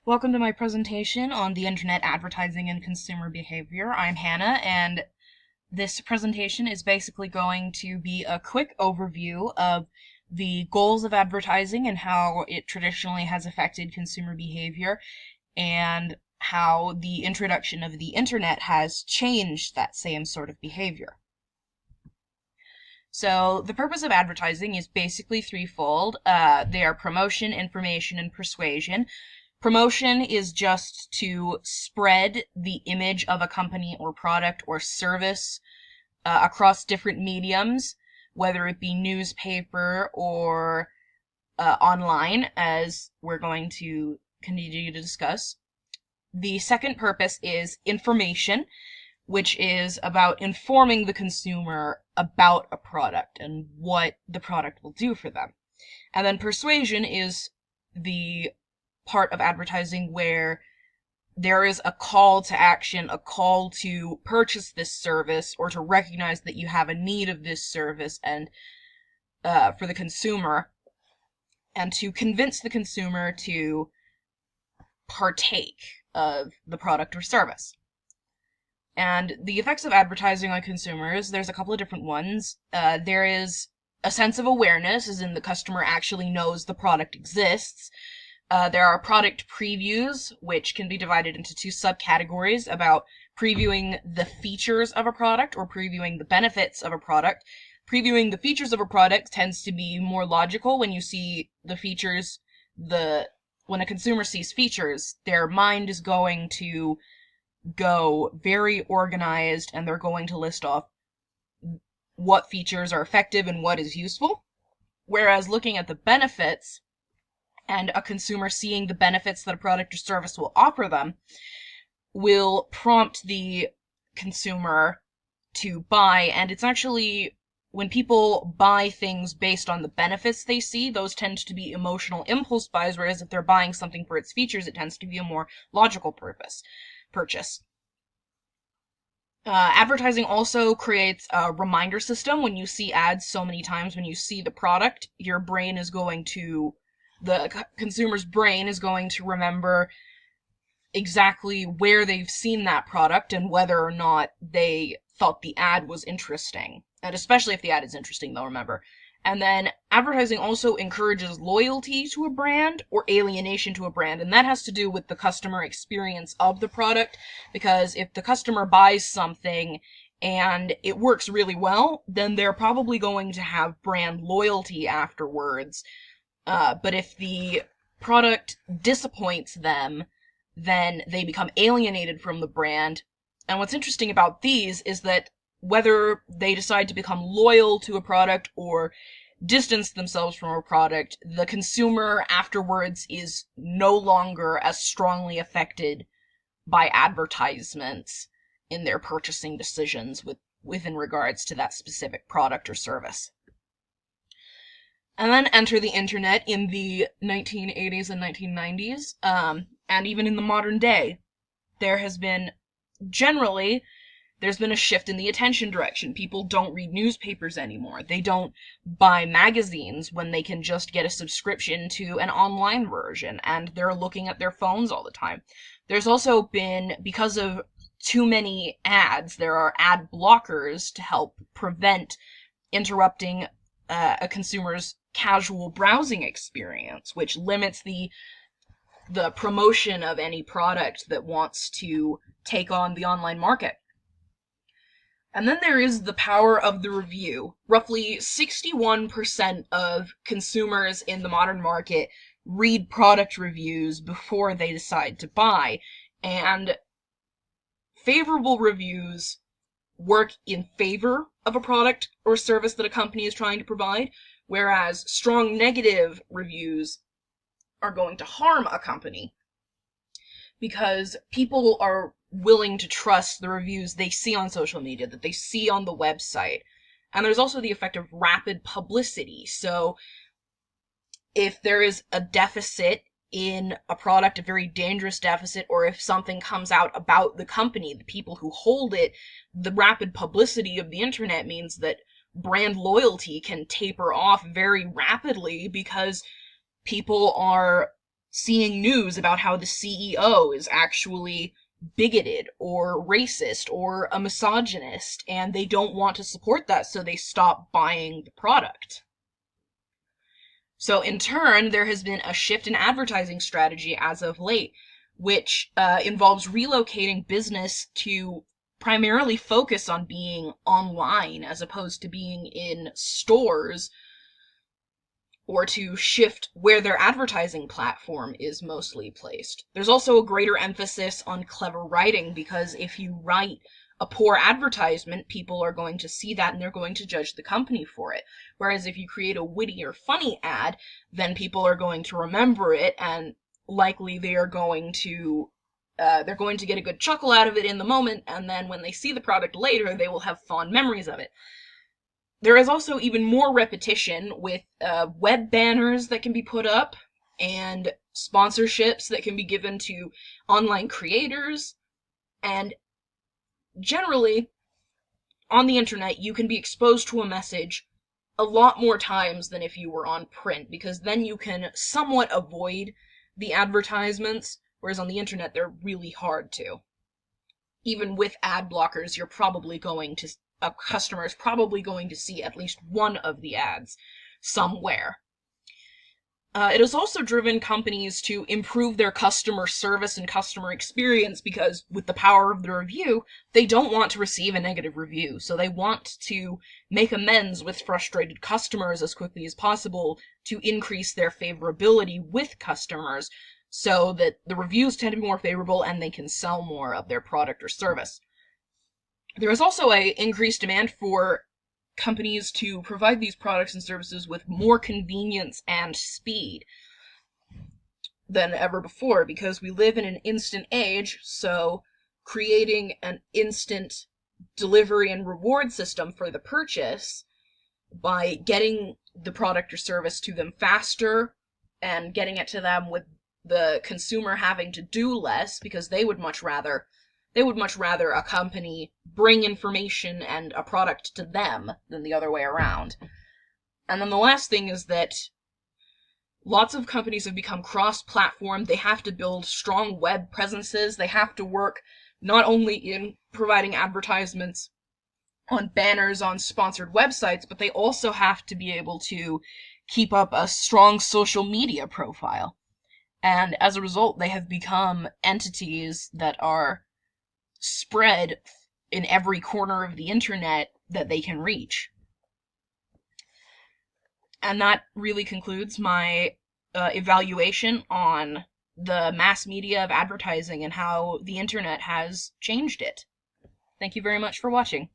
Welcome to my presentation on the internet advertising and consumer behavior. I'm Hannah, and this presentation is basically going to be a quick overview of the goals of advertising and how it traditionally has affected consumer behavior, and how the introduction of the internet has changed that same sort of behavior. So the purpose of advertising is basically threefold. They are promotion, information, and persuasion. Promotion is just to spread the image of a company or product or service across different mediums, whether it be newspaper or online, as we're going to continue to discuss. The second purpose is information, which is about informing the consumer about a product and what the product will do for them. And then persuasion is the part of advertising where there is a call to action, a call to purchase this service or to recognize that you have a need of this service and for the consumer, and to convince the consumer to partake of the product or service. And the effects of advertising on consumers, there's a couple of different ones. There is a sense of awareness, as in the customer actually knows the product exists. There are product previews, which can be divided into two subcategories about previewing the features of a product or previewing the benefits of a product. Previewing the features of a product tends to be more logical. When you see the features, when a consumer sees features, their mind is going to go very organized, and they're going to list off what features are effective and what is useful. Whereas looking at the benefits, and a consumer seeing the benefits that a product or service will offer them, will prompt the consumer to buy. And it's actually, when people buy things based on the benefits they see, those tend to be emotional impulse buys, whereas if they're buying something for its features, it tends to be a more logical purchase. Advertising also creates a reminder system. When you see ads so many times, when you see the product, the consumer's brain is going to remember exactly where they've seen that product and whether or not they thought the ad was interesting. And especially if the ad is interesting, they'll remember. And then advertising also encourages loyalty to a brand or alienation to a brand, and that has to do with the customer experience of the product, because if the customer buys something and it works really well, then they're probably going to have brand loyalty afterwards. But if the product disappoints them, then they become alienated from the brand. And what's interesting about these is that whether they decide to become loyal to a product or distance themselves from a product, the consumer afterwards is no longer as strongly affected by advertisements in their purchasing decisions within regards to that specific product or service. And then enter the internet in the 1980s and 1990s, and even in the modern day. There's been a shift in the attention direction. People don't read newspapers anymore. They don't buy magazines when they can just get a subscription to an online version, and they're looking at their phones all the time. There's also been, because of too many ads, there are ad blockers to help prevent interrupting a consumer's casual browsing experience, which limits the promotion of any product that wants to take on the online market. And then there is the power of the review. Roughly 61% of consumers in the modern market read product reviews before they decide to buy, and favorable reviews work in favor of a product or service that a company is trying to provide, whereas strong negative reviews are going to harm a company, because people are willing to trust the reviews they see on social media, that they see on the website. And there's also the effect of rapid publicity. So if there is a deficit in a product, a very dangerous deficit, or if something comes out about the company, the people who hold it, the rapid publicity of the internet means that brand loyalty can taper off very rapidly, because people are seeing news about how the CEO is actually bigoted or racist or a misogynist, and they don't want to support that, so they stop buying the product. So in turn, there has been a shift in advertising strategy as of late, which involves relocating business to primarily focus on being online as opposed to being in stores, or to shift where their advertising platform is mostly placed. There's also a greater emphasis on clever writing, because if you write a poor advertisement, people are going to see that and they're going to judge the company for it. Whereas if you create a witty or funny ad, then people are going to remember it, and likely they're going to get a good chuckle out of it in the moment, and then when they see the product later, they will have fond memories of it. There is also even more repetition with web banners that can be put up and sponsorships that can be given to online creators. And generally, on the internet, you can be exposed to a message a lot more times than if you were on print, because then you can somewhat avoid the advertisements, whereas on the internet, they're really hard to. Even with ad blockers, a customer is probably going to see at least one of the ads somewhere. It has also driven companies to improve their customer service and customer experience, because with the power of the review, they don't want to receive a negative review. So they want to make amends with frustrated customers as quickly as possible to increase their favorability with customers, so that the reviews tend to be more favorable and they can sell more of their product or service. There is also an increased demand for companies to provide these products and services with more convenience and speed than ever before, because we live in an instant age, so creating an instant delivery and reward system for the purchase by getting the product or service to them faster and getting it to them with the consumer having to do less, because they would much rather a company bring information and a product to them than the other way around. And then the last thing is that lots of companies have become cross-platform. They have to build strong web presences. They have to work not only in providing advertisements on banners on sponsored websites, but they also have to be able to keep up a strong social media profile. And as a result, they have become entities that are spread in every corner of the internet that they can reach. And that really concludes my evaluation on the mass media of advertising and how the internet has changed it. Thank you very much for watching.